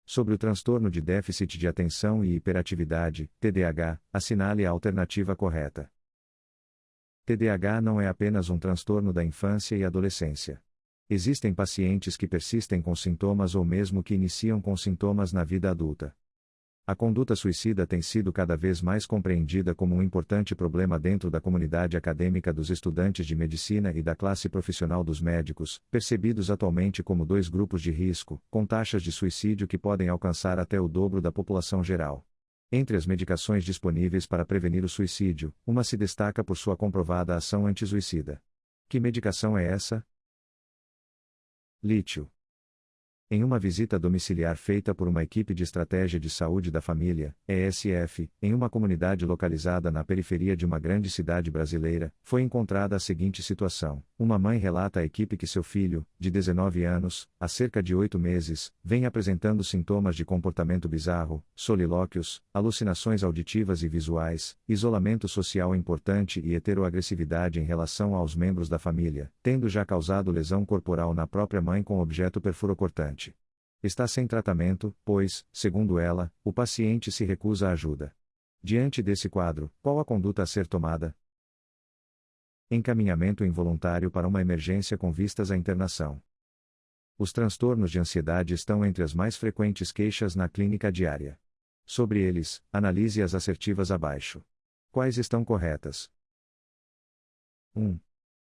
Sobre o transtorno de déficit de atenção e hiperatividade, TDAH, assinale a alternativa correta. TDAH não é apenas um transtorno da infância e adolescência. Existem pacientes que persistem com sintomas ou mesmo que iniciam com sintomas na vida adulta. A conduta suicida tem sido cada vez mais compreendida como um importante problema dentro da comunidade acadêmica dos estudantes de medicina e da classe profissional dos médicos, percebidos atualmente como dois grupos de risco, com taxas de suicídio que podem alcançar até o dobro da população geral. Entre as medicações disponíveis para prevenir o suicídio, uma se destaca por sua comprovada ação anti-suicida. Que medicação é essa? Lítio. Em uma visita domiciliar feita por uma equipe de estratégia de saúde da família, ESF, em uma comunidade localizada na periferia de uma grande cidade brasileira, foi encontrada a seguinte situação. Uma mãe relata à equipe que seu filho, de 19 anos, há cerca de 8 meses, vem apresentando sintomas de comportamento bizarro, solilóquios, alucinações auditivas e visuais, isolamento social importante e heteroagressividade em relação aos membros da família, tendo já causado lesão corporal na própria mãe com objeto perfurocortante. Está sem tratamento, pois, segundo ela, o paciente se recusa à ajuda. Diante desse quadro, qual a conduta a ser tomada? Encaminhamento involuntário para uma emergência com vistas à internação. Os transtornos de ansiedade estão entre as mais frequentes queixas na clínica diária. Sobre eles, analise as assertivas abaixo. Quais estão corretas? 1.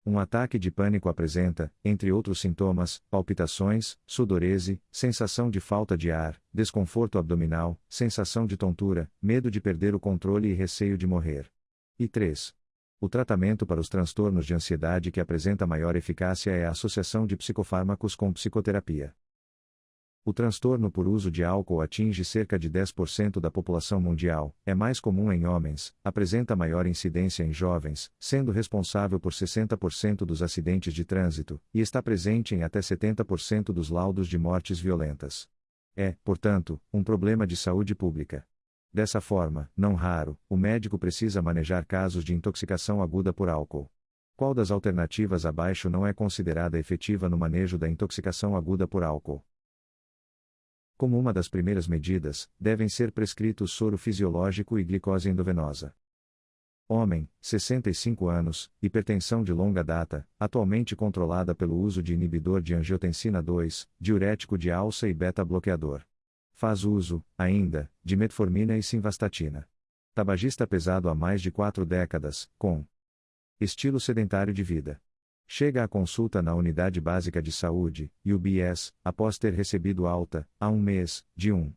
Um ataque de pânico apresenta, entre outros sintomas, palpitações, sudorese, sensação de falta de ar, desconforto abdominal, sensação de tontura, medo de perder o controle e receio de morrer. E 3. O tratamento para os transtornos de ansiedade que apresenta maior eficácia é a associação de psicofármacos com psicoterapia. O transtorno por uso de álcool atinge cerca de 10% da população mundial, é mais comum em homens, apresenta maior incidência em jovens, sendo responsável por 60% dos acidentes de trânsito, e está presente em até 70% dos laudos de mortes violentas. É, portanto, um problema de saúde pública. Dessa forma, não raro, o médico precisa manejar casos de intoxicação aguda por álcool. Qual das alternativas abaixo não é considerada efetiva no manejo da intoxicação aguda por álcool? Como uma das primeiras medidas, devem ser prescritos soro fisiológico e glicose endovenosa. Homem, 65 anos, hipertensão de longa data, atualmente controlada pelo uso de inibidor de angiotensina 2, diurético de alça e beta-bloqueador. Faz uso, ainda, de metformina e simvastatina. Tabagista pesado há mais de 4 décadas, com estilo sedentário de vida. Chega à consulta na Unidade Básica de Saúde, UBS, após ter recebido alta, há um mês, de um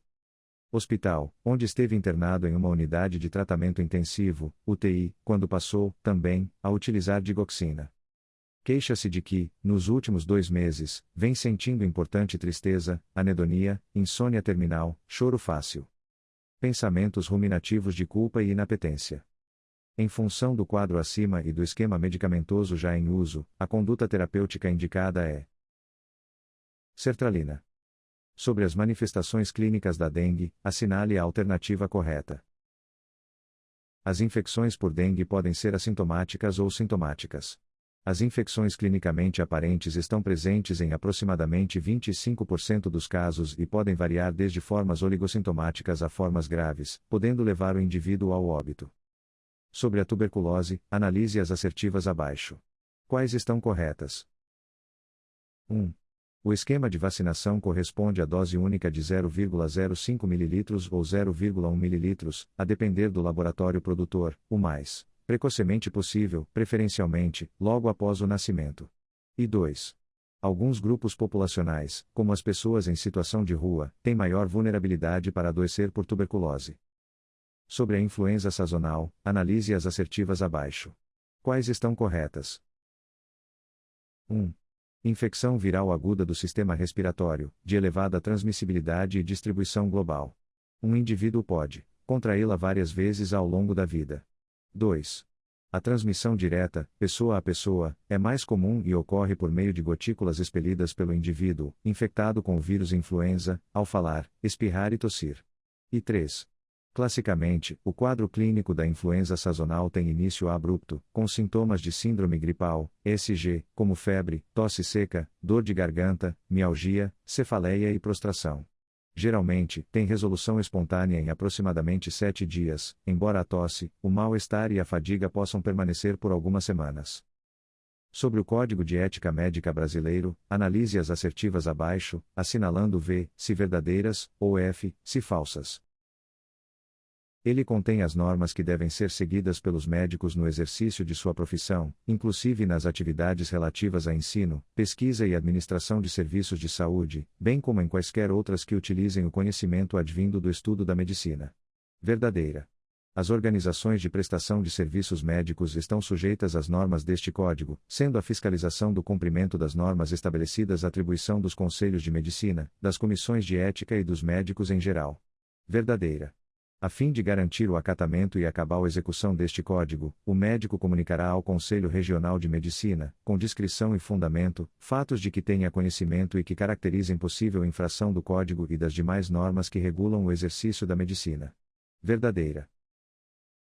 hospital, onde esteve internado em uma unidade de tratamento intensivo, UTI, quando passou, também, a utilizar digoxina. Queixa-se de que, nos últimos 2 meses, vem sentindo importante tristeza, anedonia, insônia terminal, choro fácil. Pensamentos ruminativos de culpa e inapetência. Em função do quadro acima e do esquema medicamentoso já em uso, a conduta terapêutica indicada é sertralina. Sobre as manifestações clínicas da dengue, assinale a alternativa correta. As infecções por dengue podem ser assintomáticas ou sintomáticas. As infecções clinicamente aparentes estão presentes em aproximadamente 25% dos casos e podem variar desde formas oligossintomáticas a formas graves, podendo levar o indivíduo ao óbito. Sobre a tuberculose, analise as assertivas abaixo. Quais estão corretas? 1. O esquema de vacinação corresponde à dose única de 0,05 ml ou 0,1 ml, a depender do laboratório produtor, o mais precocemente possível, preferencialmente, logo após o nascimento. E 2. Alguns grupos populacionais, como as pessoas em situação de rua, têm maior vulnerabilidade para adoecer por tuberculose. Sobre a influenza sazonal, analise as assertivas abaixo. Quais estão corretas? 1. Infecção viral aguda do sistema respiratório, de elevada transmissibilidade e distribuição global. Um indivíduo pode contraí-la várias vezes ao longo da vida. 2. A transmissão direta, pessoa a pessoa, é mais comum e ocorre por meio de gotículas expelidas pelo indivíduo, infectado com o vírus influenza, ao falar, espirrar e tossir. E 3. Classicamente, o quadro clínico da influenza sazonal tem início abrupto, com sintomas de síndrome gripal, ESG, como febre, tosse seca, dor de garganta, mialgia, cefaleia e prostração. Geralmente, tem resolução espontânea em aproximadamente 7 dias, embora a tosse, o mal-estar e a fadiga possam permanecer por algumas semanas. Sobre o Código de Ética Médica Brasileiro, analise as assertivas abaixo, assinalando V, se verdadeiras, ou F, se falsas. Ele contém as normas que devem ser seguidas pelos médicos no exercício de sua profissão, inclusive nas atividades relativas a ensino, pesquisa e administração de serviços de saúde, bem como em quaisquer outras que utilizem o conhecimento advindo do estudo da medicina. Verdadeira. As organizações de prestação de serviços médicos estão sujeitas às normas deste Código, sendo a fiscalização do cumprimento das normas estabelecidas atribuição dos conselhos de medicina, das comissões de ética e dos médicos em geral. Verdadeira. A fim de garantir o acatamento e a cabal execução deste Código, o médico comunicará ao Conselho Regional de Medicina, com discrição e fundamento, fatos de que tenha conhecimento e que caracterizem possível infração do Código e das demais normas que regulam o exercício da medicina. Verdadeira.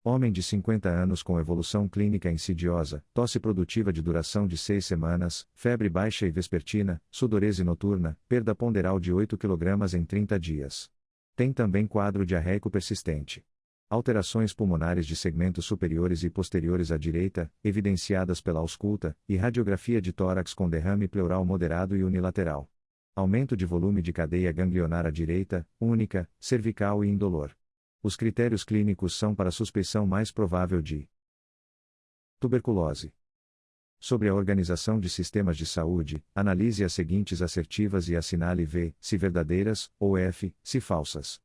Homem de 50 anos com evolução clínica insidiosa, tosse produtiva de duração de 6 semanas, febre baixa e vespertina, sudorese noturna, perda ponderal de 8 kg em 30 dias. Tem também quadro diarreico persistente. Alterações pulmonares de segmentos superiores e posteriores à direita, evidenciadas pela ausculta, e radiografia de tórax com derrame pleural moderado e unilateral. Aumento de volume de cadeia ganglionar à direita, única, cervical e indolor. Os critérios clínicos são para suspeição mais provável de tuberculose. Sobre a organização de sistemas de saúde, analise as seguintes assertivas e assinale V, se verdadeiras, ou F, se falsas.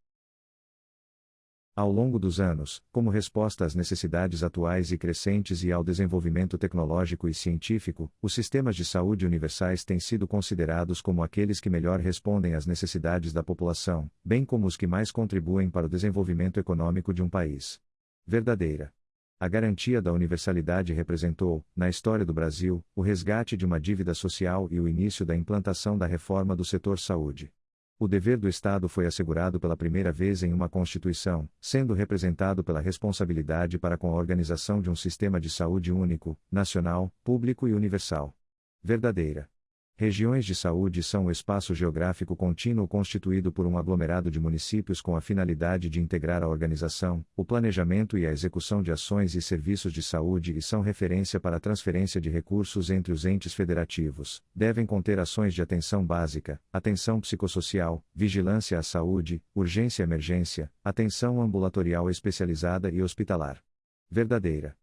Ao longo dos anos, como resposta às necessidades atuais e crescentes e ao desenvolvimento tecnológico e científico, os sistemas de saúde universais têm sido considerados como aqueles que melhor respondem às necessidades da população, bem como os que mais contribuem para o desenvolvimento econômico de um país. Verdadeira. A garantia da universalidade representou, na história do Brasil, o resgate de uma dívida social e o início da implantação da reforma do setor saúde. O dever do Estado foi assegurado pela primeira vez em uma Constituição, sendo representado pela responsabilidade para com a organização de um sistema de saúde único, nacional, público e universal. Verdadeira. Regiões de saúde são o espaço geográfico contínuo constituído por um aglomerado de municípios com a finalidade de integrar a organização, o planejamento e a execução de ações e serviços de saúde e são referência para a transferência de recursos entre os entes federativos, devem conter ações de atenção básica, atenção psicossocial, vigilância à saúde, urgência e emergência, atenção ambulatorial especializada e hospitalar. Verdadeira.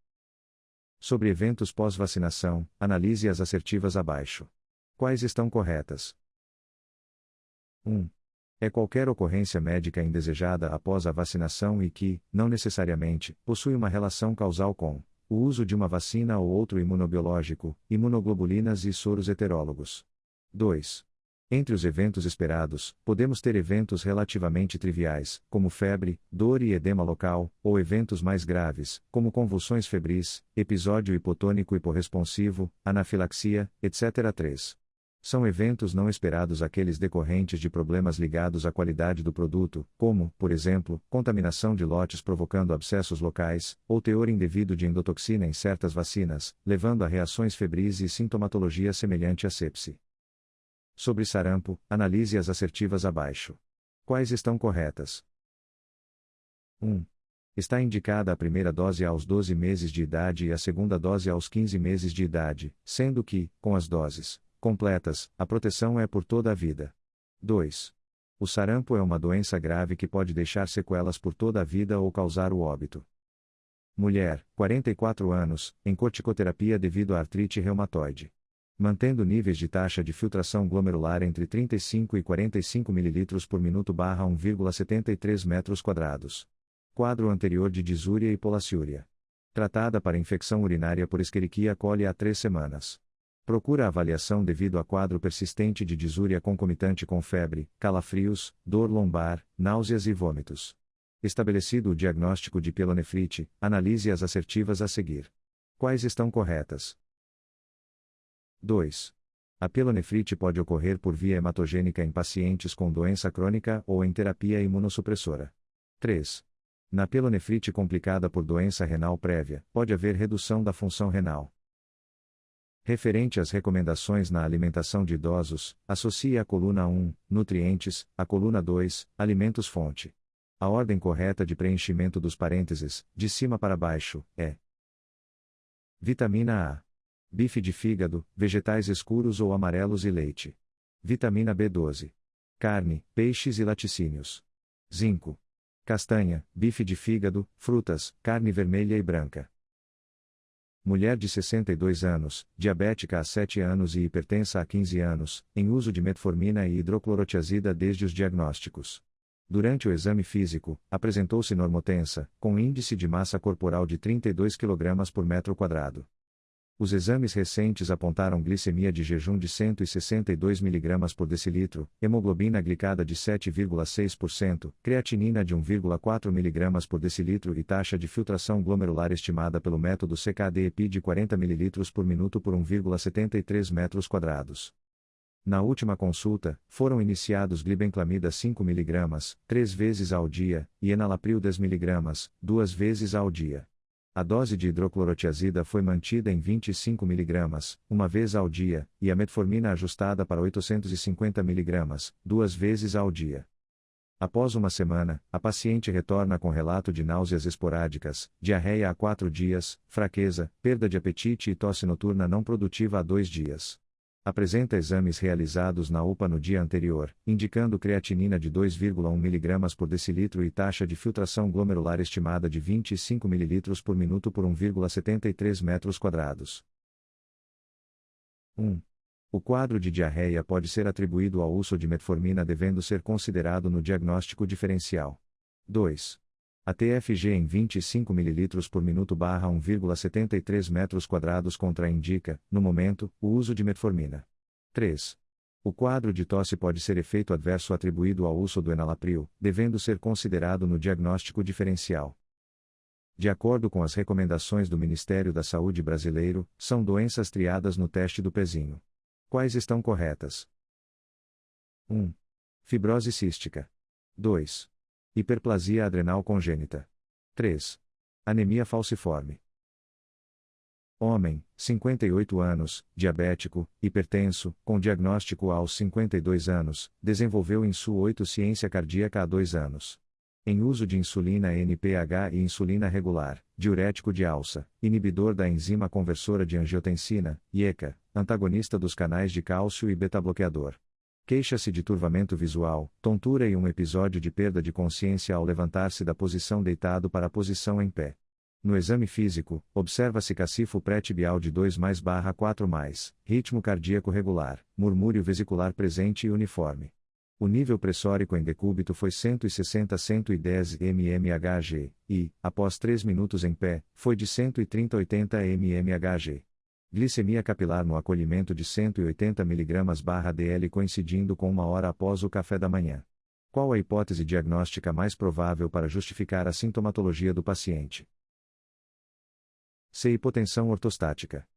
Sobre eventos pós-vacinação, analise as assertivas abaixo. Quais estão corretas? 1. É qualquer ocorrência médica indesejada após a vacinação e que, não necessariamente, possui uma relação causal com o uso de uma vacina ou outro imunobiológico, imunoglobulinas e soros heterólogos. 2. Entre os eventos esperados, podemos ter eventos relativamente triviais, como febre, dor e edema local, ou eventos mais graves, como convulsões febris, episódio hipotônico hiporresponsivo, anafilaxia, etc. 3. São eventos não esperados aqueles decorrentes de problemas ligados à qualidade do produto, como, por exemplo, contaminação de lotes provocando abscessos locais, ou teor indevido de endotoxina em certas vacinas, levando a reações febris e sintomatologia semelhante à sepse. Sobre sarampo, analise as assertivas abaixo. Quais estão corretas? 1. Está indicada a primeira dose aos 12 meses de idade e a segunda dose aos 15 meses de idade, sendo que, com as doses completas, a proteção é por toda a vida. 2. O sarampo é uma doença grave que pode deixar sequelas por toda a vida ou causar o óbito. Mulher, 44 anos, em corticoterapia devido à artrite reumatoide. Mantendo níveis de taxa de filtração glomerular entre 35 e 45 ml por minuto/1,73 metros quadrados. Quadro anterior de disúria e polaciúria. Tratada para infecção urinária por Escherichia coli há 3 semanas. Procura avaliação devido a quadro persistente de disúria concomitante com febre, calafrios, dor lombar, náuseas e vômitos. Estabelecido o diagnóstico de pielonefrite, analise as assertivas a seguir. Quais estão corretas? 2. A pielonefrite pode ocorrer por via hematogênica em pacientes com doença crônica ou em terapia imunossupressora. 3. Na pielonefrite complicada por doença renal prévia, pode haver redução da função renal. Referente às recomendações na alimentação de idosos, associe a coluna 1, nutrientes, a coluna 2, alimentos-fonte. A ordem correta de preenchimento dos parênteses, de cima para baixo, é: vitamina A. Bife de fígado, vegetais escuros ou amarelos e leite. Vitamina B12. Carne, peixes e laticínios. Zinco. Castanha, bife de fígado, frutas, carne vermelha e branca. Mulher de 62 anos, diabética há 7 anos e hipertensa há 15 anos, em uso de metformina e hidroclorotiazida desde os diagnósticos. Durante o exame físico, apresentou-se normotensa, com índice de massa corporal de 32 kg por metro quadrado. Os exames recentes apontaram glicemia de jejum de 162 mg por decilitro, hemoglobina glicada de 7,6%, creatinina de 1,4 mg por decilitro e taxa de filtração glomerular estimada pelo método CKD-EPI de 40 ml por minuto por 1,73 metros quadrados. Na última consulta, foram iniciados glibenclamida 5 mg, 3 vezes ao dia, e enalapril 10 mg, 2 vezes ao dia. A dose de hidroclorotiazida foi mantida em 25 mg, uma vez ao dia, e a metformina ajustada para 850 mg, 2 vezes ao dia. Após uma semana, a paciente retorna com relato de náuseas esporádicas, diarreia há 4 dias, fraqueza, perda de apetite e tosse noturna não produtiva há 2 dias. Apresenta exames realizados na UPA no dia anterior, indicando creatinina de 2,1 mg por decilitro e taxa de filtração glomerular estimada de 25 ml por minuto por 1,73 metros quadrados. 1. O quadro de diarreia pode ser atribuído ao uso de metformina devendo ser considerado no diagnóstico diferencial. 2. A TFG em 25 ml por minuto barra 1,73 metros quadrados contraindica, no momento, o uso de metformina. 3. O quadro de tosse pode ser efeito adverso atribuído ao uso do enalapril, devendo ser considerado no diagnóstico diferencial. De acordo com as recomendações do Ministério da Saúde brasileiro, são doenças triadas no teste do pezinho. Quais estão corretas? 1. Fibrose cística. 2. Hiperplasia adrenal congênita. 3. Anemia falciforme. Homem, 58 anos, diabético, hipertenso, com diagnóstico aos 52 anos, desenvolveu insuficiência cardíaca há 2 anos. Em uso de insulina NPH e insulina regular, diurético de alça, inibidor da enzima conversora de angiotensina, IECA, antagonista dos canais de cálcio e beta-bloqueador. Queixa-se de turvamento visual, tontura e um episódio de perda de consciência ao levantar-se da posição deitado para a posição em pé. No exame físico, observa-se cacifo pré-tibial de 2+/4+, ritmo cardíaco regular, murmúrio vesicular presente e uniforme. O nível pressórico em decúbito foi 160-110 mmHg, e, após 3 minutos em pé, foi de 130-80 mmHg. Glicemia capilar no acolhimento de 180 mg/dl coincidindo com 1 hora após o café da manhã. Qual a hipótese diagnóstica mais provável para justificar a sintomatologia do paciente? C. Hipotensão ortostática.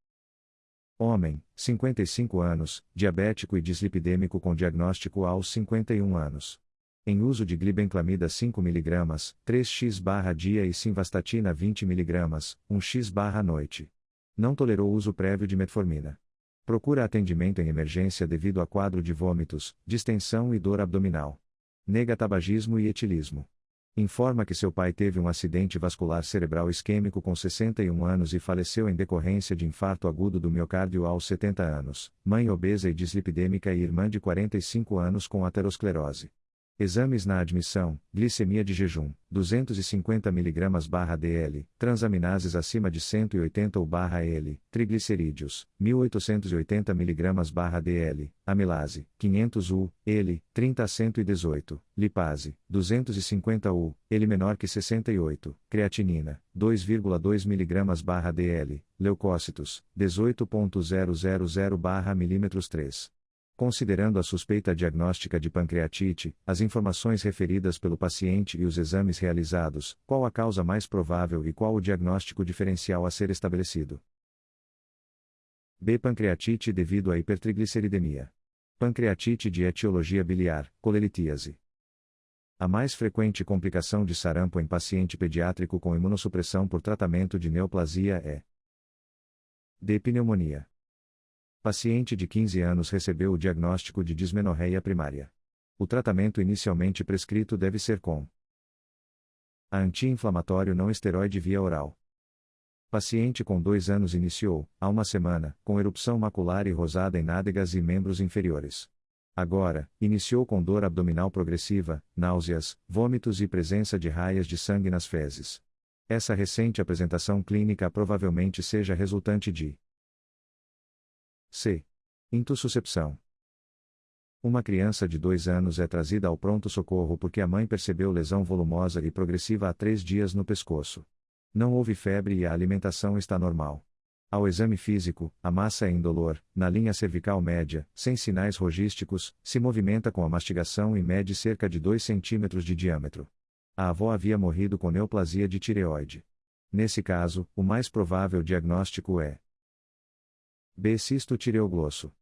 Homem, 55 anos, diabético e dislipidêmico com diagnóstico aos 51 anos. Em uso de glibenclamida 5 mg, 3x/dia e simvastatina 20 mg, 1x/noite. Não tolerou uso prévio de metformina. Procura atendimento em emergência devido a quadro de vômitos, distensão e dor abdominal. Nega tabagismo e etilismo. Informa que seu pai teve um acidente vascular cerebral isquêmico com 61 anos e faleceu em decorrência de infarto agudo do miocárdio aos 70 anos, mãe obesa e dislipidêmica e irmã de 45 anos com aterosclerose. Exames na admissão: glicemia de jejum, 250 mg/dl, transaminases acima de 180 U/L, triglicerídeos, 1880 mg/dl, amilase, 500 U/L, 30 a 118, lipase, 250 U/L menor que 68, creatinina, 2,2 mg/dl, leucócitos, 18,000/mm3. Considerando a suspeita diagnóstica de pancreatite, as informações referidas pelo paciente e os exames realizados, qual a causa mais provável e qual o diagnóstico diferencial a ser estabelecido? B. Pancreatite devido à hipertrigliceridemia. Pancreatite de etiologia biliar, colelitíase. A mais frequente complicação de sarampo em paciente pediátrico com imunossupressão por tratamento de neoplasia é D. Pneumonia. Paciente de 15 anos recebeu o diagnóstico de dismenorreia primária. O tratamento inicialmente prescrito deve ser com a anti-inflamatório não esteroide via oral. Paciente com 2 anos iniciou, há uma semana, com erupção macular e rosada em nádegas e membros inferiores. Agora, iniciou com dor abdominal progressiva, náuseas, vômitos e presença de raias de sangue nas fezes. Essa recente apresentação clínica provavelmente seja resultante de C. Intussuscepção. Uma criança de 2 anos é trazida ao pronto-socorro porque a mãe percebeu lesão volumosa e progressiva há 3 dias no pescoço. Não houve febre e a alimentação está normal. Ao exame físico, a massa é indolor, na linha cervical média, sem sinais rogísticos, se movimenta com a mastigação e mede cerca de 2 centímetros de diâmetro. A avó havia morrido com neoplasia de tireoide. Nesse caso, o mais provável diagnóstico é B. Cisto tireoglosso.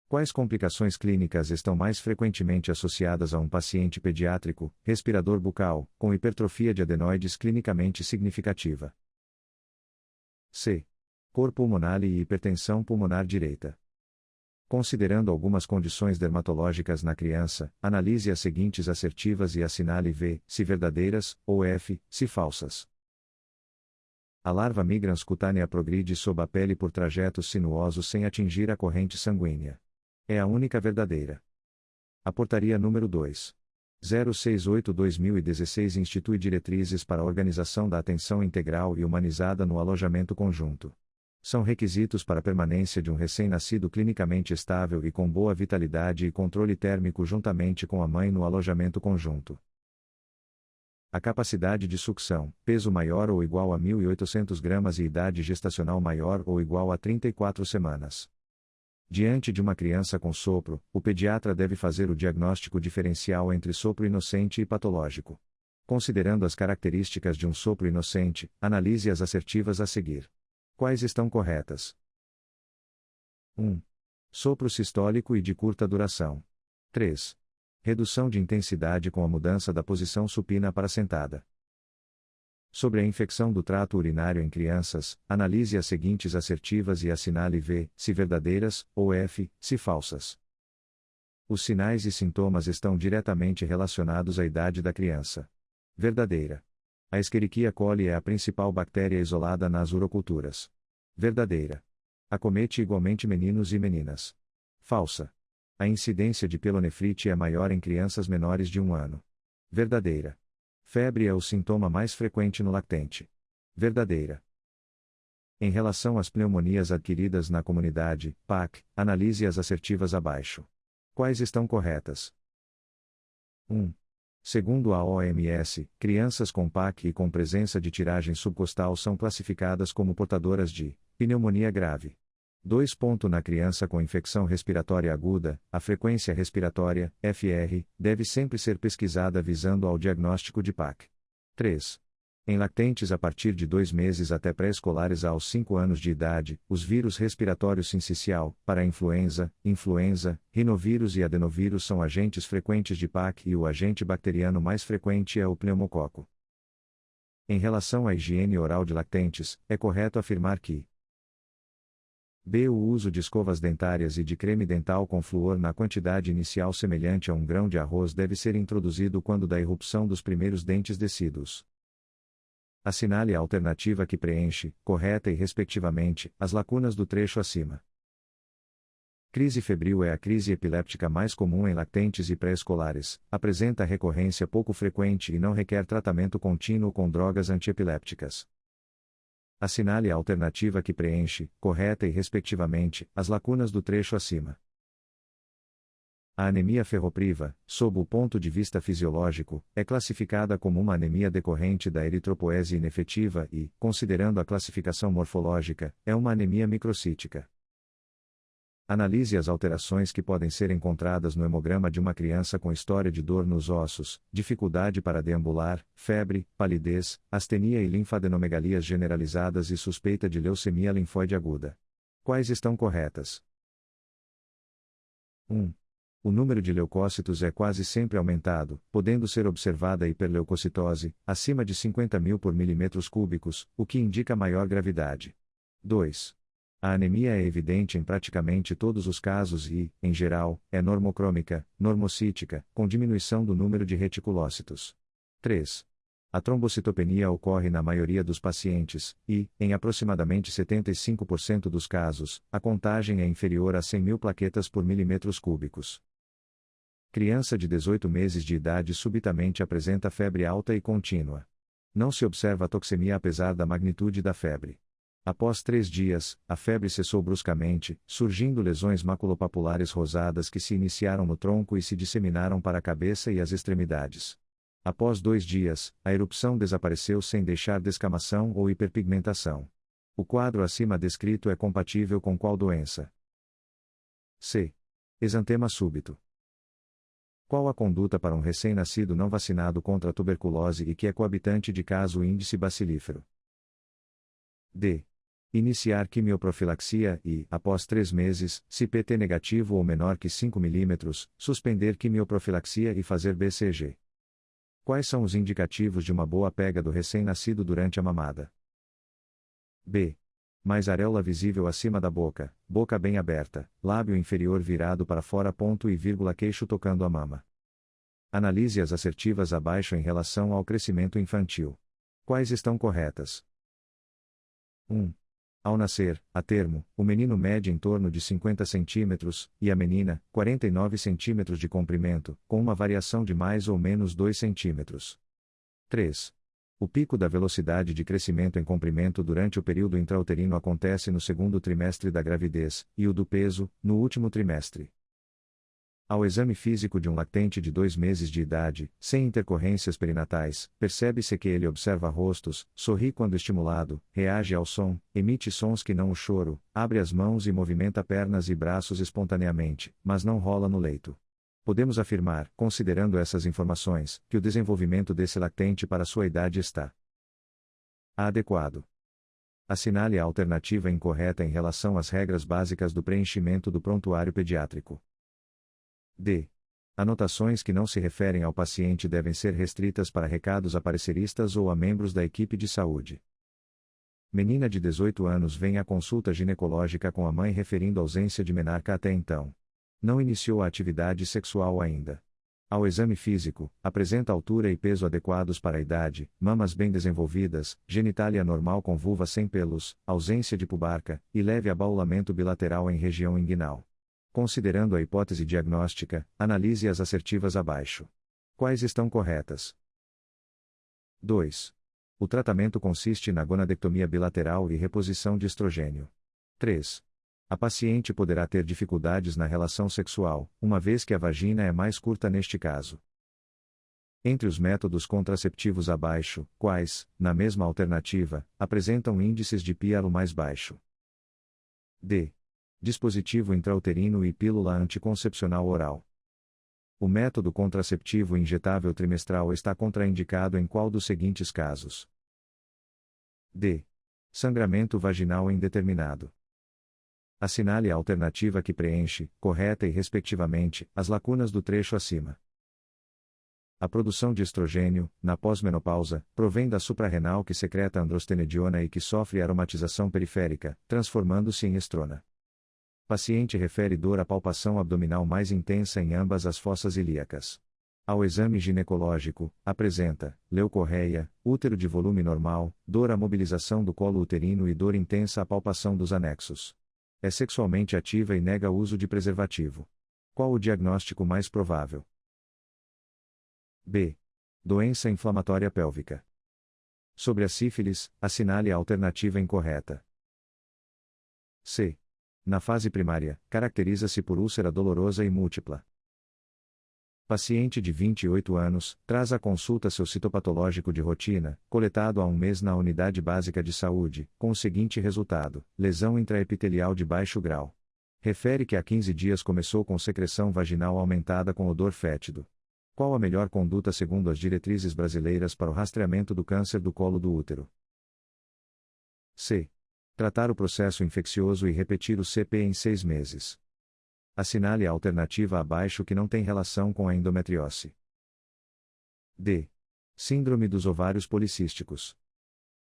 Quais complicações clínicas estão mais frequentemente associadas a um paciente pediátrico, respirador bucal, com hipertrofia de adenoides clinicamente significativa? C. Cor pulmonar e hipertensão pulmonar direita. Considerando algumas condições dermatológicas na criança, analise as seguintes assertivas e assinale V, se verdadeiras, ou F, se falsas. A larva migrans cutânea progride sob a pele por trajetos sinuosos sem atingir a corrente sanguínea. É a única verdadeira. A portaria número 2. 068/2016 institui diretrizes para a organização da atenção integral e humanizada no alojamento conjunto. São requisitos para a permanência de um recém-nascido clinicamente estável e com boa vitalidade e controle térmico juntamente com a mãe no alojamento conjunto. A capacidade de sucção, peso maior ou igual a 1.800 gramas e idade gestacional maior ou igual a 34 semanas. Diante de uma criança com sopro, o pediatra deve fazer o diagnóstico diferencial entre sopro inocente e patológico. Considerando as características de um sopro inocente, analise as assertivas a seguir. Quais estão corretas? 1. Sopro sistólico e de curta duração. 3. Redução de intensidade com a mudança da posição supina para sentada. Sobre a infecção do trato urinário em crianças, analise as seguintes assertivas e assinale V, se verdadeiras, ou F, se falsas. Os sinais e sintomas estão diretamente relacionados à idade da criança. Verdadeira. A Escherichia coli é a principal bactéria isolada nas uroculturas. Verdadeira. Acomete igualmente meninos e meninas. Falsa. A incidência de pielonefrite é maior em crianças menores de 1 ano. Verdadeira. Febre é o sintoma mais frequente no lactente. Verdadeira. Em relação às pneumonias adquiridas na comunidade, PAC, analise as assertivas abaixo. Quais estão corretas? 1. Segundo a OMS, crianças com PAC e com presença de tiragem subcostal são classificadas como portadoras de pneumonia grave. 2. Na criança com infecção respiratória aguda, a frequência respiratória, FR, deve sempre ser pesquisada visando ao diagnóstico de PAC. 3. Em lactentes a partir de 2 meses até pré-escolares aos 5 anos de idade, os vírus respiratórios sincicial, parainfluenza, influenza, rinovírus e adenovírus são agentes frequentes de PAC e o agente bacteriano mais frequente é o pneumococo. Em relação à higiene oral de lactentes, é correto afirmar que B. O uso de escovas dentárias e de creme dental com flúor na quantidade inicial semelhante a 1 grão de arroz deve ser introduzido quando da irrupção dos primeiros dentes decíduos. Assinale a alternativa que preenche, correta e respectivamente, as lacunas do trecho acima. Crise febril é a crise epiléptica mais comum em lactentes e pré-escolares, apresenta recorrência pouco frequente e não requer tratamento contínuo com drogas antiepilépticas. Assinale a alternativa que preenche, correta e respectivamente, as lacunas do trecho acima. A anemia ferropriva, sob o ponto de vista fisiológico, é classificada como uma anemia decorrente da eritropoese inefetiva e, considerando a classificação morfológica, é uma anemia microcítica. Analise as alterações que podem ser encontradas no hemograma de uma criança com história de dor nos ossos, dificuldade para deambular, febre, palidez, astenia e linfadenomegalias generalizadas e suspeita de leucemia linfóide aguda. Quais estão corretas? 1. O número de leucócitos é quase sempre aumentado, podendo ser observada a hiperleucocitose, acima de 50.000 por milímetros cúbicos, o que indica maior gravidade. 2. A anemia é evidente em praticamente todos os casos e, em geral, é normocrômica, normocítica, com diminuição do número de reticulócitos. 3. A trombocitopenia ocorre na maioria dos pacientes, e, em aproximadamente 75% dos casos, a contagem é inferior a 100.000 plaquetas por milímetros cúbicos. Criança de 18 meses de idade subitamente apresenta febre alta e contínua. Não se observa toxemia apesar da magnitude da febre. Após 3 dias, a febre cessou bruscamente, surgindo lesões maculopapulares rosadas que se iniciaram no tronco e se disseminaram para a cabeça e as extremidades. Após 2 dias, a erupção desapareceu sem deixar descamação ou hiperpigmentação. O quadro acima descrito é compatível com qual doença? C. Exantema súbito. Qual a conduta para um recém-nascido não vacinado contra a tuberculose e que é coabitante de caso índice bacilífero? D. Iniciar quimioprofilaxia e, após 3 meses, se PT negativo ou menor que 5 mm, suspender quimioprofilaxia e fazer BCG. Quais são os indicativos de uma boa pega do recém-nascido durante a mamada? B. Mais areola visível acima da boca, boca bem aberta, lábio inferior virado para fora, ponto e vírgula, queixo tocando a mama. Analise as assertivas abaixo em relação ao crescimento infantil. Quais estão corretas? 1. Ao nascer, a termo, o menino mede em torno de 50 cm, e a menina, 49 cm de comprimento, com uma variação de mais ou menos 2 cm. 3. O pico da velocidade de crescimento em comprimento durante o período intrauterino acontece no segundo trimestre da gravidez, e o do peso, no último trimestre. Ao exame físico de um lactente de 2 meses de idade, sem intercorrências perinatais, percebe-se que ele observa rostos, sorri quando estimulado, reage ao som, emite sons que não o choro, abre as mãos e movimenta pernas e braços espontaneamente, mas não rola no leito. Podemos afirmar, considerando essas informações, que o desenvolvimento desse lactente para sua idade está adequado. Assinale a alternativa incorreta em relação às regras básicas do preenchimento do prontuário pediátrico. D. Anotações que não se referem ao paciente devem ser restritas para recados a pareceristas ou a membros da equipe de saúde. Menina de 18 anos vem à consulta ginecológica com a mãe referindo ausência de menarca até então. Não iniciou a atividade sexual ainda. Ao exame físico, apresenta altura e peso adequados para a idade, mamas bem desenvolvidas, genitália normal com vulva sem pelos, ausência de pubarca, e leve abaulamento bilateral em região inguinal. Considerando a hipótese diagnóstica, analise as assertivas abaixo. Quais estão corretas? 2. O tratamento consiste na gonadectomia bilateral e reposição de estrogênio. 3. A paciente poderá ter dificuldades na relação sexual, uma vez que a vagina é mais curta neste caso. Entre os métodos contraceptivos abaixo, quais, na mesma alternativa, apresentam índices de PIALO mais baixo? D. Dispositivo intrauterino e pílula anticoncepcional oral. O método contraceptivo injetável trimestral está contraindicado em qual dos seguintes casos? D. Sangramento vaginal indeterminado. Assinale a alternativa que preenche, correta e respectivamente, as lacunas do trecho acima. A produção de estrogênio, na pós-menopausa, provém da suprarrenal que secreta androstenediona e que sofre aromatização periférica, transformando-se em estrona. Paciente refere dor à palpação abdominal mais intensa em ambas as fossas ilíacas. Ao exame ginecológico, apresenta leucorreia, útero de volume normal, dor à mobilização do colo uterino e dor intensa à palpação dos anexos. É sexualmente ativa e nega uso de preservativo. Qual o diagnóstico mais provável? B. Doença inflamatória pélvica. Sobre a sífilis, assinale a alternativa incorreta. C. Na fase primária, caracteriza-se por úlcera dolorosa e múltipla. Paciente de 28 anos, traz à consulta seu citopatológico de rotina, coletado há 1 mês na unidade básica de saúde, com o seguinte resultado: lesão intraepitelial de baixo grau. Refere que há 15 dias começou com secreção vaginal aumentada com odor fétido. Qual a melhor conduta segundo as diretrizes brasileiras para o rastreamento do câncer do colo do útero? C. Tratar o processo infeccioso e repetir o CP em 6 meses. Assinale a alternativa abaixo que não tem relação com a endometriose. D. Síndrome dos ovários policísticos.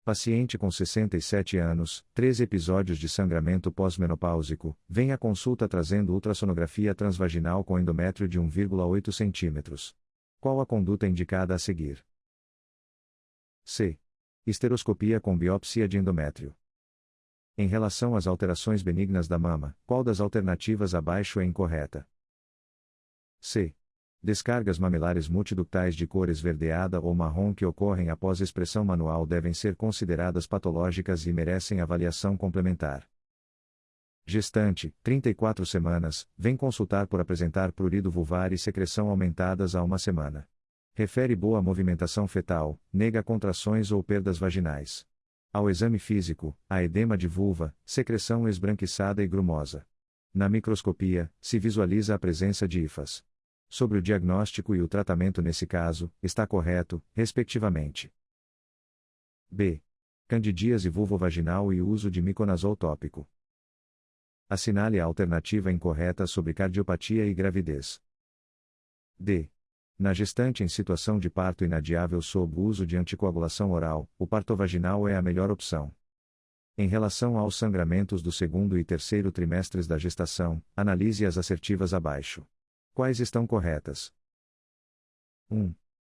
Paciente com 67 anos, 13 episódios de sangramento pós-menopáusico, vem à consulta trazendo ultrassonografia transvaginal com endométrio de 1,8 cm. Qual a conduta indicada a seguir? C. Esteroscopia com biópsia de endométrio. Em relação às alterações benignas da mama, qual das alternativas abaixo é incorreta? C. Descargas mamilares multiductais de cor esverdeada ou marrom que ocorrem após expressão manual devem ser consideradas patológicas e merecem avaliação complementar. Gestante, 34 semanas, vem consultar por apresentar prurido vulvar e secreção aumentadas a 1 semana. Refere boa movimentação fetal, nega contrações ou perdas vaginais. Ao exame físico, há edema de vulva, secreção esbranquiçada e grumosa. Na microscopia, se visualiza a presença de hifas. Sobre o diagnóstico e o tratamento nesse caso, está correto, respectivamente. B. Candidíase vulvovaginal e uso de miconazol tópico. Assinale a alternativa incorreta sobre cardiopatia e gravidez. D. Na gestante em situação de parto inadiável sob uso de anticoagulação oral, o parto vaginal é a melhor opção. Em relação aos sangramentos do segundo e terceiro trimestres da gestação, analise as assertivas abaixo. Quais estão corretas? 1.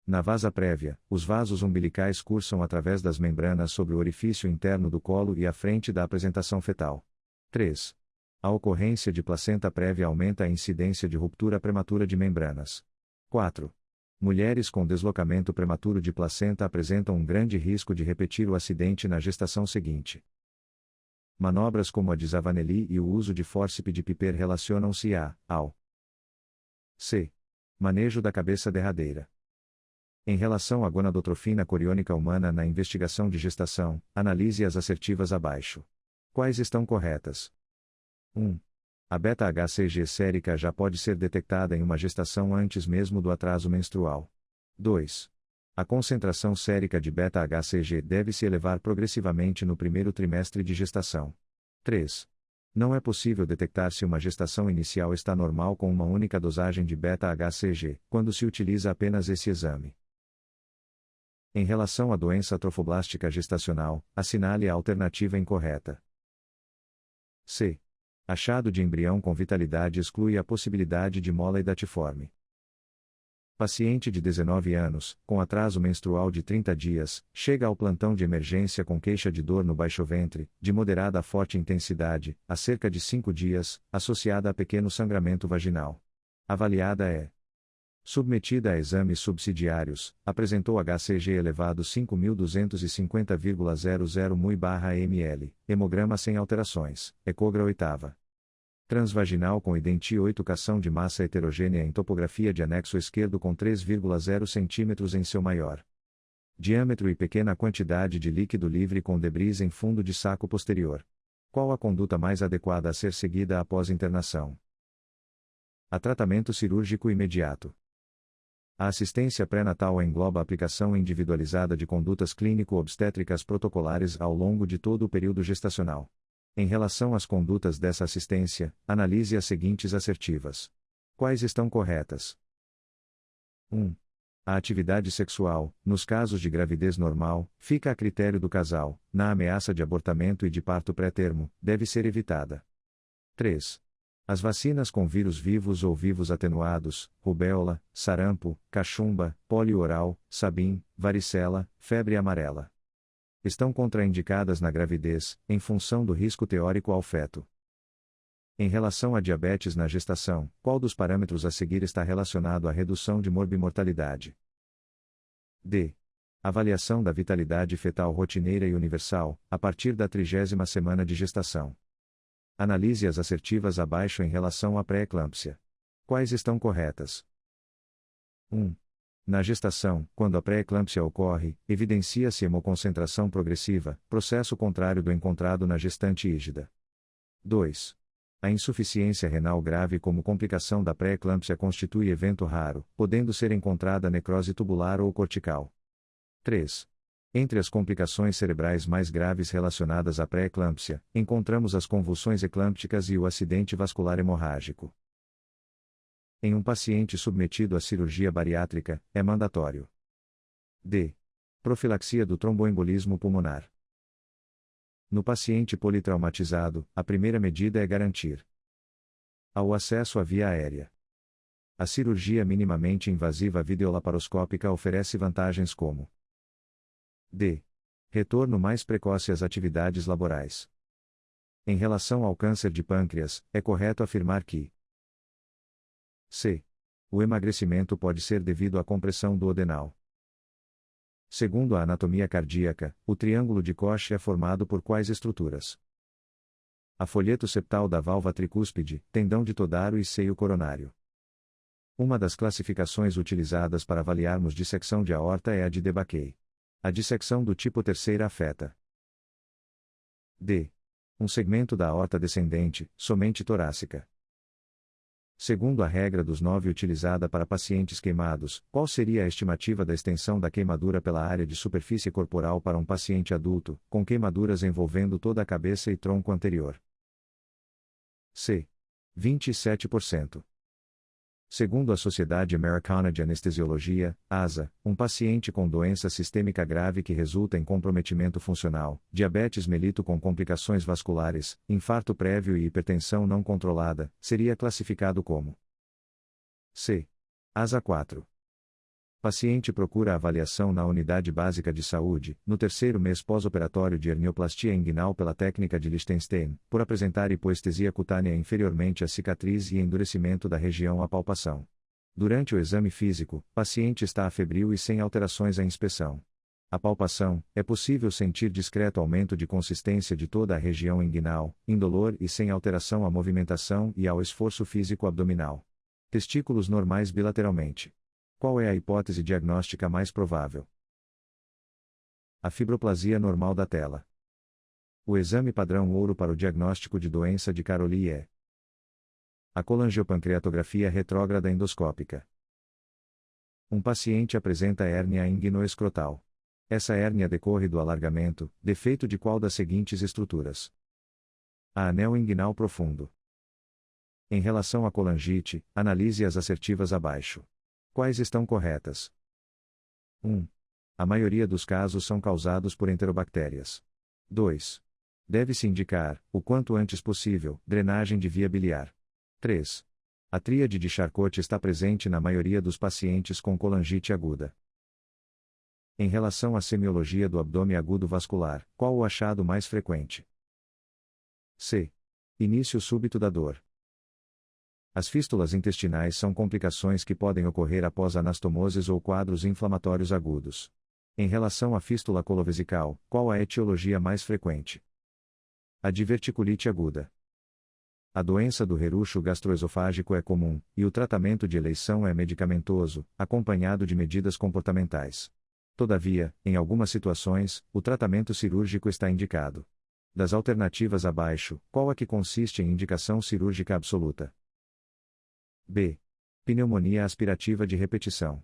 Na vasa prévia, os vasos umbilicais cursam através das membranas sobre o orifício interno do colo e à frente da apresentação fetal. 3. A ocorrência de placenta prévia aumenta a incidência de ruptura prematura de membranas. 4. Mulheres com deslocamento prematuro de placenta apresentam um grande risco de repetir o acidente na gestação seguinte. Manobras como a de Zavanelli e o uso de fórceps de Piper relacionam-se ao C. Manejo da cabeça derradeira. Em relação à gonadotrofina coriônica humana na investigação de gestação, analise as assertivas abaixo. Quais estão corretas? 1. A beta-HCG sérica já pode ser detectada em uma gestação antes mesmo do atraso menstrual. 2. A concentração sérica de beta-HCG deve se elevar progressivamente no primeiro trimestre de gestação. 3. Não é possível detectar se uma gestação inicial está normal com uma única dosagem de beta-HCG, quando se utiliza apenas esse exame. Em relação à doença trofoblástica gestacional, assinale a alternativa incorreta. C. Achado de embrião com vitalidade exclui a possibilidade de mola hidatiforme. Paciente de 19 anos, com atraso menstrual de 30 dias, chega ao plantão de emergência com queixa de dor no baixo ventre, de moderada a forte intensidade, há cerca de 5 dias, associada a pequeno sangramento vaginal. Avaliada é submetida a exames subsidiários, apresentou HCG elevado 5.250,00 mui/ml, hemograma sem alterações, ecogra oitava. Transvaginal com identi 8 cação de massa heterogênea em topografia de anexo esquerdo com 3,0 cm em seu maior diâmetro e pequena quantidade de líquido livre com debris em fundo de saco posterior. Qual a conduta mais adequada a ser seguida após internação? A tratamento cirúrgico imediato. A assistência pré-natal engloba a aplicação individualizada de condutas clínico-obstétricas protocolares ao longo de todo o período gestacional. Em relação às condutas dessa assistência, analise as seguintes assertivas. Quais estão corretas? 1. A atividade sexual, nos casos de gravidez normal, fica a critério do casal, na ameaça de abortamento e de parto pré-termo, deve ser evitada. 3. As vacinas com vírus vivos ou vivos atenuados, rubéola, sarampo, cachumba, pólio oral, sabim, varicela, febre amarela, estão contraindicadas na gravidez, em função do risco teórico ao feto. Em relação à diabetes na gestação, qual dos parâmetros a seguir está relacionado à redução de morbimortalidade? D. Avaliação da vitalidade fetal rotineira e universal, a partir da 30ª semana de gestação. Analise as assertivas abaixo em relação à pré-eclâmpsia. Quais estão corretas? 1. Na gestação, quando a pré-eclâmpsia ocorre, evidencia-se hemoconcentração progressiva, processo contrário do encontrado na gestante rígida. 2. A insuficiência renal grave como complicação da pré-eclâmpsia constitui evento raro, podendo ser encontrada necrose tubular ou cortical. 3. Entre as complicações cerebrais mais graves relacionadas à pré-eclâmpsia, encontramos as convulsões eclâmpticas e o acidente vascular hemorrágico. Em um paciente submetido à cirurgia bariátrica, é mandatório. D. Profilaxia do tromboembolismo pulmonar. No paciente politraumatizado, a primeira medida é garantir o acesso à via aérea. A cirurgia minimamente invasiva videolaparoscópica oferece vantagens como d. Retorno mais precoce às atividades laborais. Em relação ao câncer de pâncreas, é correto afirmar que c. O emagrecimento pode ser devido à compressão duodenal. Segundo a anatomia cardíaca, o triângulo de Koch é formado por quais estruturas? A folheto septal da válvula tricúspide, tendão de Todaro e seio coronário. Uma das classificações utilizadas para avaliarmos dissecção de aorta é a de Debacqui. A dissecção do tipo terceira afeta d. Um segmento da aorta descendente, somente torácica. Segundo a regra dos 9 utilizada para pacientes queimados, qual seria a estimativa da extensão da queimadura pela área de superfície corporal para um paciente adulto, com queimaduras envolvendo toda a cabeça e tronco anterior? C. 27%. Segundo a Sociedade Americana de Anestesiologia, ASA, um paciente com doença sistêmica grave que resulta em comprometimento funcional, diabetes mellitus com complicações vasculares, infarto prévio e hipertensão não controlada, seria classificado como C. ASA 4. Paciente procura avaliação na unidade básica de saúde, no terceiro mês pós-operatório de hernioplastia inguinal pela técnica de Lichtenstein, por apresentar hipoestesia cutânea inferiormente à cicatriz e endurecimento da região à palpação. Durante o exame físico, paciente está afebril e sem alterações à inspeção. A palpação, é possível sentir discreto aumento de consistência de toda a região inguinal, indolor e sem alteração à movimentação e ao esforço físico abdominal. Testículos normais bilateralmente. Qual é a hipótese diagnóstica mais provável? A fibroplasia normal da tela. O exame padrão ouro para o diagnóstico de doença de Caroli é a colangiopancreatografia retrógrada endoscópica. Um paciente apresenta hérnia inguinoescrotal. Essa hérnia decorre do alargamento, defeito de qual das seguintes estruturas? A anel inguinal profundo. Em relação à colangite, analise as assertivas abaixo. Quais estão corretas? 1. A maioria dos casos são causados por enterobactérias. 2. Deve-se indicar, o quanto antes possível, drenagem de via biliar. 3. A tríade de Charcot está presente na maioria dos pacientes com colangite aguda. Em relação à semiologia do abdômen agudo vascular, qual o achado mais frequente? C. Início súbito da dor. As fístulas intestinais são complicações que podem ocorrer após anastomoses ou quadros inflamatórios agudos. Em relação à fístula colovesical, qual a etiologia mais frequente? A diverticulite aguda. A doença do rerucho gastroesofágico é comum, e o tratamento de eleição é medicamentoso, acompanhado de medidas comportamentais. Todavia, em algumas situações, o tratamento cirúrgico está indicado. Das alternativas abaixo, qual a que consiste em indicação cirúrgica absoluta? B. Pneumonia aspirativa de repetição.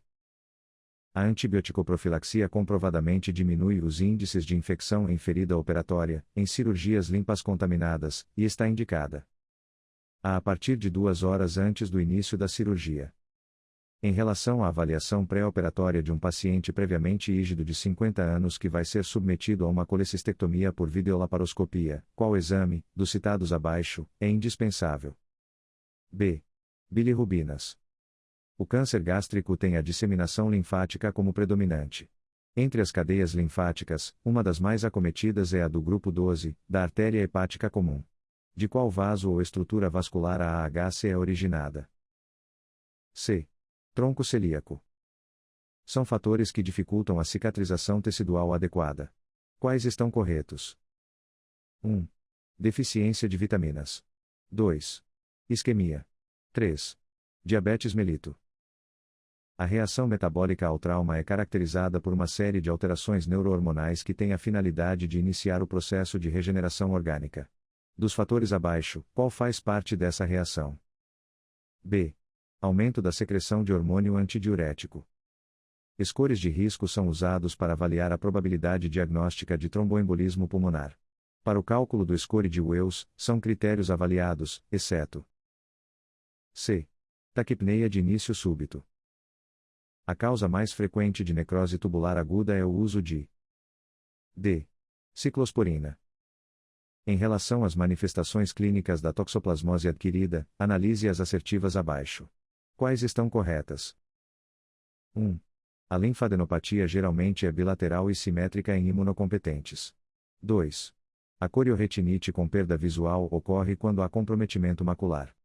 A antibioticoprofilaxia comprovadamente diminui os índices de infecção em ferida operatória, em cirurgias limpas contaminadas, e está indicada a partir de 2 horas antes do início da cirurgia. Em relação à avaliação pré-operatória de um paciente previamente ígido de 50 anos que vai ser submetido a uma colecistectomia por videolaparoscopia, qual exame, dos citados abaixo, é indispensável? B. Bilirrubinas. O câncer gástrico tem a disseminação linfática como predominante. Entre as cadeias linfáticas, uma das mais acometidas é a do grupo 12, da artéria hepática comum. De qual vaso ou estrutura vascular a AHC é originada? C. Tronco celíaco. São fatores que dificultam a cicatrização tecidual adequada. Quais estão corretos? 1. Deficiência de vitaminas. 2. Isquemia. 3. Diabetes mellitus. A reação metabólica ao trauma é caracterizada por uma série de alterações neurohormonais que têm a finalidade de iniciar o processo de regeneração orgânica. Dos fatores abaixo, qual faz parte dessa reação? B. Aumento da secreção de hormônio antidiurético. Scores de risco são usados para avaliar a probabilidade diagnóstica de tromboembolismo pulmonar. Para o cálculo do score de Wells, são critérios avaliados, exceto C. Taquipneia de início súbito. A causa mais frequente de necrose tubular aguda é o uso de D. Ciclosporina. Em relação às manifestações clínicas da toxoplasmose adquirida, analise as assertivas abaixo. Quais estão corretas? 1. A linfadenopatia geralmente é bilateral e simétrica em imunocompetentes. 2. A corioretinite com perda visual ocorre quando há comprometimento macular.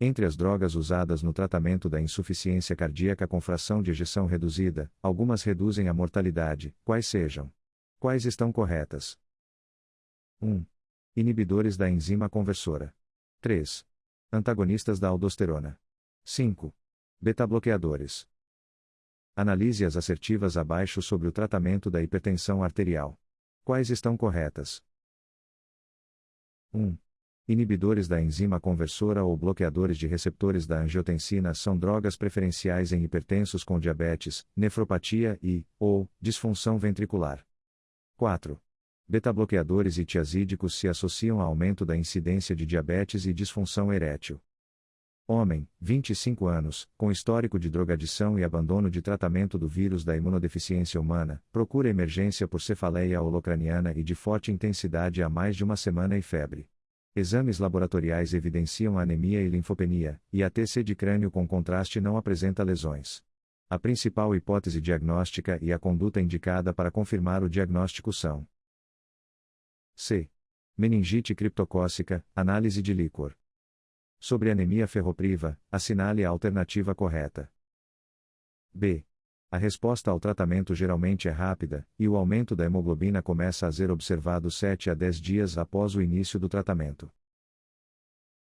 Entre as drogas usadas no tratamento da insuficiência cardíaca com fração de ejeção reduzida, algumas reduzem a mortalidade, quais sejam? Quais estão corretas? 1. Inibidores da enzima conversora. 3. Antagonistas da aldosterona. 5. Beta-bloqueadores. Analise as assertivas abaixo sobre o tratamento da hipertensão arterial. Quais estão corretas? 1. Inibidores da enzima conversora ou bloqueadores de receptores da angiotensina são drogas preferenciais em hipertensos com diabetes, nefropatia ou disfunção ventricular. 4. Beta-bloqueadores e tiazídicos se associam a aumento da incidência de diabetes e disfunção erétil. Homem, 25 anos, com histórico de drogadição e abandono de tratamento do vírus da imunodeficiência humana, procura emergência por cefaleia holocraniana e de forte intensidade há mais de uma semana e febre. Exames laboratoriais evidenciam anemia e linfopenia, e a TC de crânio com contraste não apresenta lesões. A principal hipótese diagnóstica e a conduta indicada para confirmar o diagnóstico são: C. Meningite criptocócica, análise de líquor. Sobre anemia ferropriva, assinale a alternativa correta. B. A resposta ao tratamento geralmente é rápida, e o aumento da hemoglobina começa a ser observado 7 a 10 dias após o início do tratamento.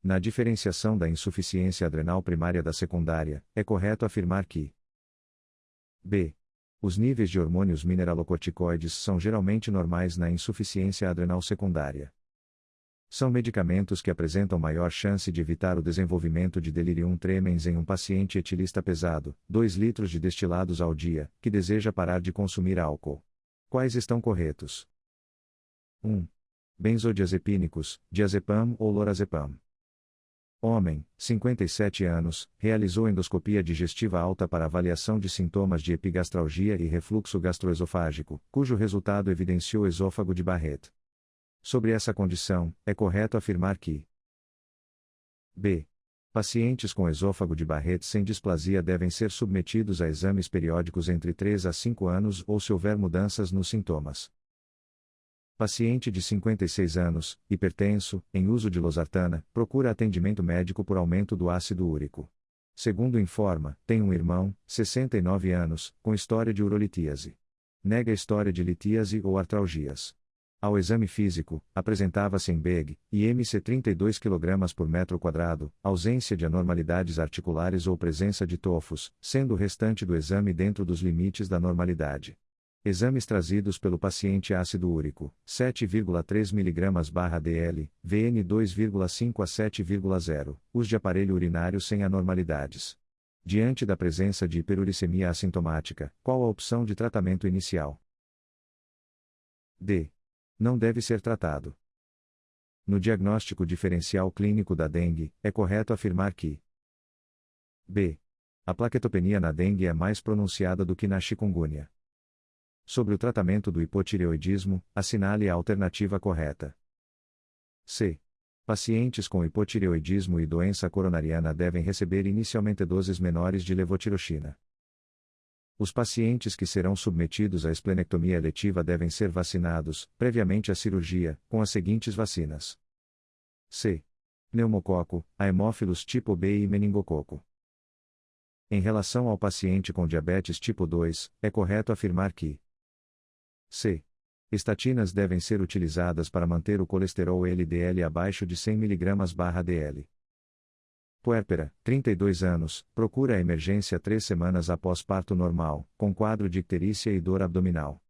Na diferenciação da insuficiência adrenal primária da secundária, é correto afirmar que: B. Os níveis de hormônios mineralocorticoides são geralmente normais na insuficiência adrenal secundária. São medicamentos que apresentam maior chance de evitar o desenvolvimento de delirium tremens em um paciente etilista pesado, 2 litros de destilados ao dia, que deseja parar de consumir álcool. Quais estão corretos? 1. Benzodiazepínicos, diazepam ou lorazepam. Homem, 57 anos, realizou endoscopia digestiva alta para avaliação de sintomas de epigastralgia e refluxo gastroesofágico, cujo resultado evidenciou esôfago de Barrett. Sobre essa condição, é correto afirmar que: B. Pacientes com esôfago de Barrett sem displasia devem ser submetidos a exames periódicos entre 3 a 5 anos ou se houver mudanças nos sintomas. Paciente de 56 anos, hipertenso, em uso de losartana, procura atendimento médico por aumento do ácido úrico. Segundo informa, tem um irmão, 69 anos, com história de urolitíase. Nega história de litíase ou artralgias. Ao exame físico, apresentava-se em BEG, IMC 32 kg por metro quadrado, ausência de anormalidades articulares ou presença de tofos, sendo o restante do exame dentro dos limites da normalidade. Exames trazidos pelo paciente: ácido úrico, 7,3 mg/dl, VN 2,5 a 7,0, uso de aparelho urinário sem anormalidades. Diante da presença de hiperuricemia assintomática, qual a opção de tratamento inicial? D. Não deve ser tratado. No diagnóstico diferencial clínico da dengue, é correto afirmar que: B. A plaquetopenia na dengue é mais pronunciada do que na chikungunya. Sobre o tratamento do hipotireoidismo, assinale a alternativa correta. C. Pacientes com hipotireoidismo e doença coronariana devem receber inicialmente doses menores de levotiroxina. Os pacientes que serão submetidos à esplenectomia eletiva devem ser vacinados, previamente à cirurgia, com as seguintes vacinas: C. Pneumococo, Haemophilus tipo B e meningococo. Em relação ao paciente com diabetes tipo 2, é correto afirmar que: C. Estatinas devem ser utilizadas para manter o colesterol LDL abaixo de 100 mg/dl. Puérpera, 32 anos, procura a emergência 3 semanas após parto normal, com quadro de icterícia e dor abdominal.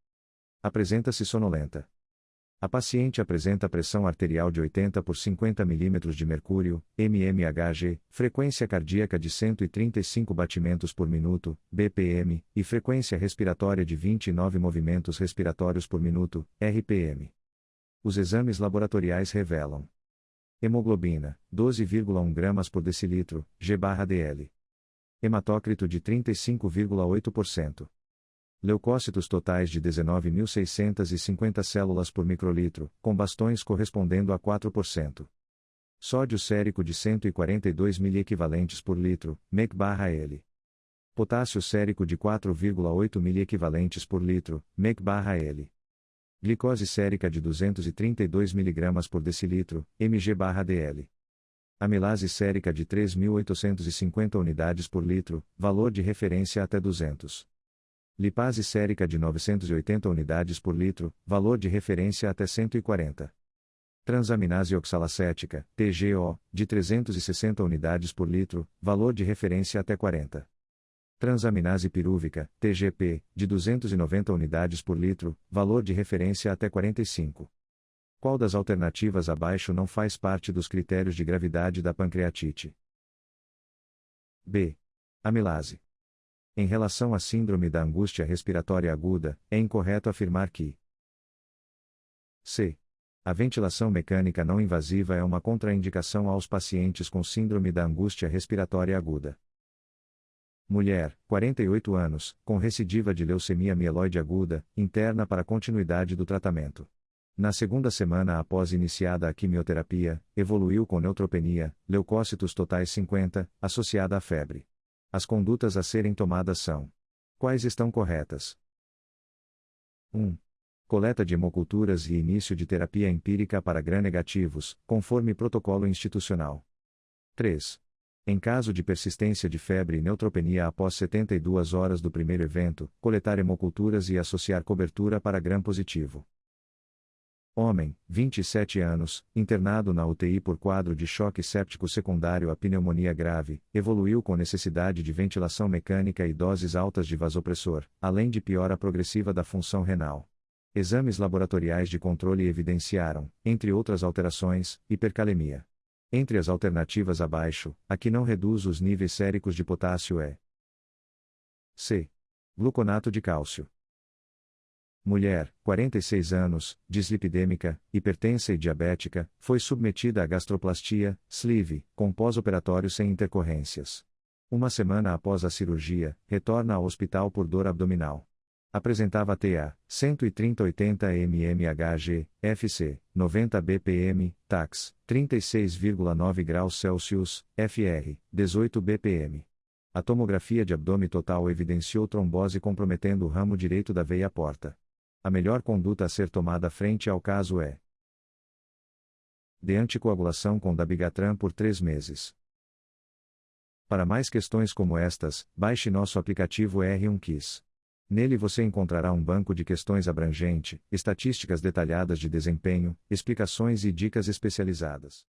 Apresenta-se sonolenta. A paciente apresenta pressão arterial de 80 por 50 mm de mercúrio, mmHg, frequência cardíaca de 135 batimentos por minuto, BPM, e frequência respiratória de 29 movimentos respiratórios por minuto, RPM. Os exames laboratoriais revelam: hemoglobina, 12,1 gramas por decilitro, G/dl. Hematócrito de 35,8%. Leucócitos totais de 19.650 células por microlitro, com bastões correspondendo a 4%. Sódio sérico de 142 miliequivalentes por litro, mEq/L. Potássio sérico de 4,8 miliequivalentes por litro, mEq/L. Glicose sérica de 232 mg por decilitro, mg/dl. Amilase sérica de 3.850 unidades por litro, valor de referência até 200. Lipase sérica de 980 unidades por litro, valor de referência até 140. Transaminase oxalacética, TGO, de 360 unidades por litro, valor de referência até 40. Transaminase pirúvica, TGP, de 290 unidades por litro, valor de referência até 45. Qual das alternativas abaixo não faz parte dos critérios de gravidade da pancreatite? B. Amilase. Em relação à síndrome da angústia respiratória aguda, é incorreto afirmar que C. A ventilação mecânica não invasiva é uma contraindicação aos pacientes com síndrome da angústia respiratória aguda. Mulher, 48 anos, com recidiva de leucemia mieloide aguda, interna para continuidade do tratamento. Na segunda semana após iniciada a quimioterapia, evoluiu com neutropenia, leucócitos totais 50, associada à febre. As condutas a serem tomadas são: quais estão corretas? 1. Coleta de hemoculturas e início de terapia empírica para gram-negativos, conforme protocolo institucional. 3. Em caso de persistência de febre e neutropenia após 72 horas do primeiro evento, coletar hemoculturas e associar cobertura para gram-positivo. Homem, 27 anos, internado na UTI por quadro de choque séptico secundário à pneumonia grave, evoluiu com necessidade de ventilação mecânica e doses altas de vasopressor, além de piora progressiva da função renal. Exames laboratoriais de controle evidenciaram, entre outras alterações, hipercalemia. Entre as alternativas abaixo, a que não reduz os níveis séricos de potássio é C. Gluconato de cálcio. Mulher, 46 anos, dislipidêmica, hipertensa e diabética, foi submetida a gastroplastia, sleeve, com pós-operatório sem intercorrências. Uma semana após a cirurgia, retorna ao hospital por dor abdominal. Apresentava TA, 130/80 mmHg, FC, 90 bpm, TAX, 36,9 graus Celsius, FR, 18 bpm. A tomografia de abdômen total evidenciou trombose comprometendo o ramo direito da veia porta. A melhor conduta a ser tomada frente ao caso é de anticoagulação com dabigatran por 3 meses. Para mais questões como estas, baixe nosso aplicativo R1Quiz. Nele você encontrará um banco de questões abrangente, estatísticas detalhadas de desempenho, explicações e dicas especializadas.